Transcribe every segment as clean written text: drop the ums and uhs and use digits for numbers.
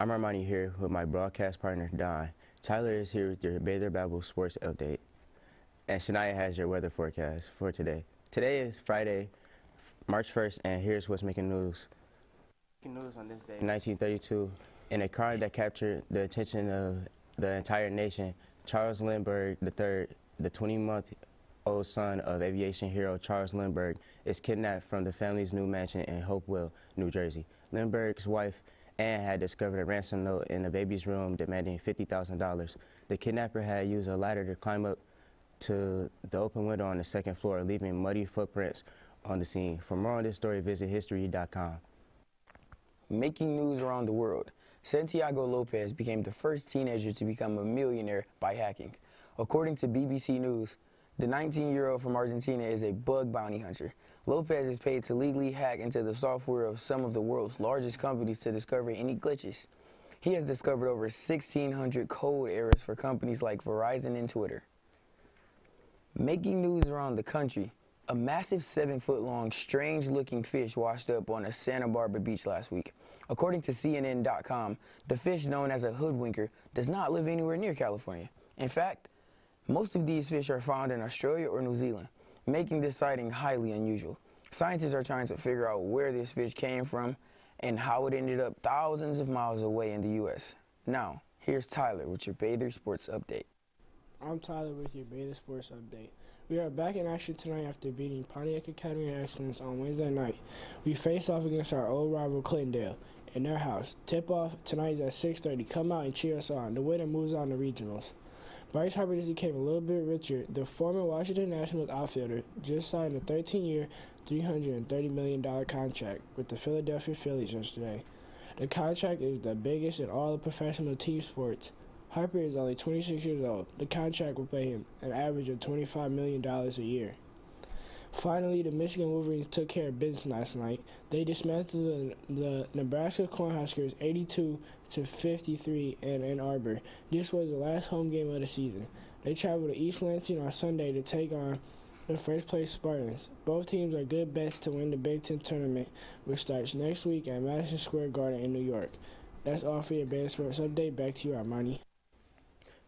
I'm Armani here with my broadcast partner, Don. Tyler is here with your Bather Babble sports update. And Shania has your weather forecast for today. Today is Friday, March 1st, and here's what's making news. Making news on this day, 1932, in a crime that captured the attention of the entire nation, Charles Lindbergh III, the 20-month-old son of aviation hero Charles Lindbergh, is kidnapped from the family's new mansion in Hopewell, New Jersey. Lindbergh's wife, Anne, had discovered a ransom note in the baby's room demanding $50,000. The kidnapper had used a ladder to climb up to the open window on the second floor, leaving muddy footprints on the scene. For more on this story, visit history.com. Making news around the world. Santiago Lopez became the first teenager to become a millionaire by hacking. According to BBC News, the 19-year-old from Argentina is a bug bounty hunter. Lopez is paid to legally hack into the software of some of the world's largest companies to discover any glitches. He has discovered over 1,600 code errors for companies like Verizon and Twitter. Making news around the country. A massive 7-foot-long, strange-looking fish washed up on a Santa Barbara beach last week. According to CNN.com, the fish, known as a hoodwinker, does not live anywhere near California. In fact, most of these fish are found in Australia or New Zealand, making this sighting highly unusual. Scientists are trying to figure out where this fish came from and how it ended up thousands of miles away in the U.S. Now, here's Tyler with your Bather Sports Update. I'm Tyler with your Bather Sports Update. We are back in action tonight after beating Pontiac Academy of Excellence on Wednesday night. We face off against our old rival Clintondale in their house. Tip-off tonight is at 6:30. Come out and cheer us on. The winner moves on to regionals. Bryce Harper just became a little bit richer. The former Washington Nationals outfielder just signed a 13-year, $330 million contract with the Philadelphia Phillies yesterday. The contract is the biggest in all of professional team sports. Harper is only 26 years old. The contract will pay him an average of $25 million a year. Finally, the Michigan Wolverines took care of business last night. They dismantled the Nebraska Cornhuskers 82-53 in Ann Arbor. This was the last home game of the season. They traveled to East Lansing on Sunday to take on the first-place Spartans. Both teams are good bets to win the Big Ten tournament, which starts next week at Madison Square Garden in New York. That's all for your Bather Sports Update. Back to you, Armani.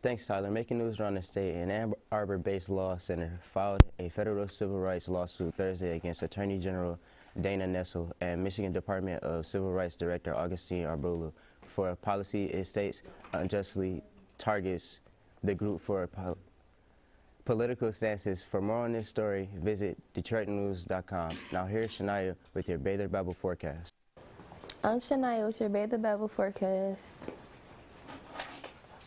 Thanks, Tyler. Making news around the state, an Ann Arbor-based law center filed a federal civil rights lawsuit Thursday against Attorney General Dana Nessel and Michigan Department of Civil Rights Director Augustine Arbulu for a policy it states unjustly targets the group for political stances. For more on this story, visit DetroitNews.com. Now here's Shania with your Bather Babble forecast. I'm Shania with your Bather Babble forecast.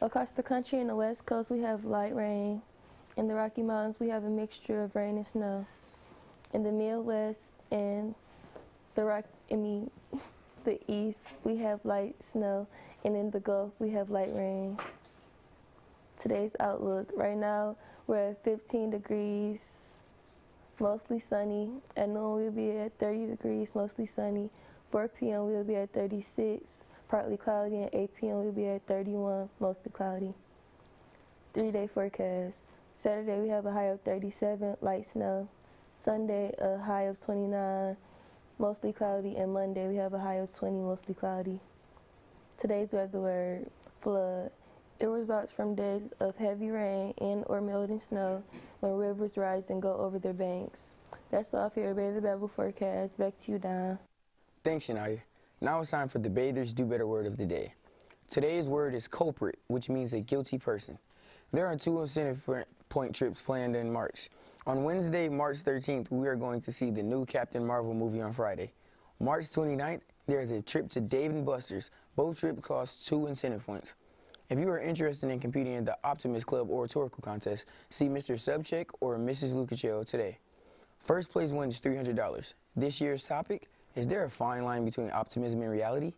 Across the country, in the West Coast, we have light rain. In the Rocky Mountains, we have a mixture of rain and snow. In the Midwest and the East, we have light snow. And in the Gulf, we have light rain. Today's outlook. Right now, we're at 15 degrees, mostly sunny. At noon, we'll be at 30 degrees, mostly sunny. 4 p.m., we'll be at 36. Partly cloudy, and 8 p.m. we'll be at 31, mostly cloudy. 3-day forecast. Saturday we have a high of 37, light snow. Sunday a high of 29, mostly cloudy, and Monday we have a high of 20, mostly cloudy. Today's weather word, flood. It results from days of heavy rain and or melting snow when rivers rise and go over their banks. That's all for your Bather Babble forecast. Back to you, Don. Thanks, Shania. Now it's time for the Bathers Do Better word of the day. Today's word is culprit, which means a guilty person. There are 2 incentive point trips planned in March. On Wednesday, March 13th, we are going to see the new Captain Marvel movie on Friday. March 29th, there is a trip to Dave & Buster's. Both trips cost 2 incentive points. If you are interested in competing in the Optimist Club Oratorical Contest, see Mr. Subcheck or Mrs. Lucachero today. First place wins $300. This year's topic: is there a fine line between optimism and reality?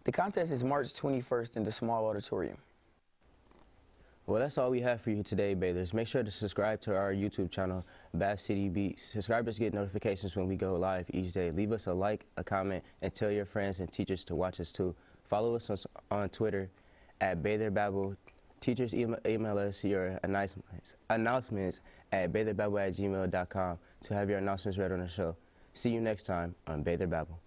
The contest is March 21st in the small auditorium. Well, that's all we have for you today, Bathers. Make sure to subscribe to our YouTube channel, Bath City Beats. Subscribers get notifications when we go live each day. Leave us a like, a comment, and tell your friends and teachers to watch us too. Follow us on Twitter at Bather Babble. Teachers, email us your announcements at batherbabble@gmail.com to have your announcements read on the show. See you next time on Bather Babble.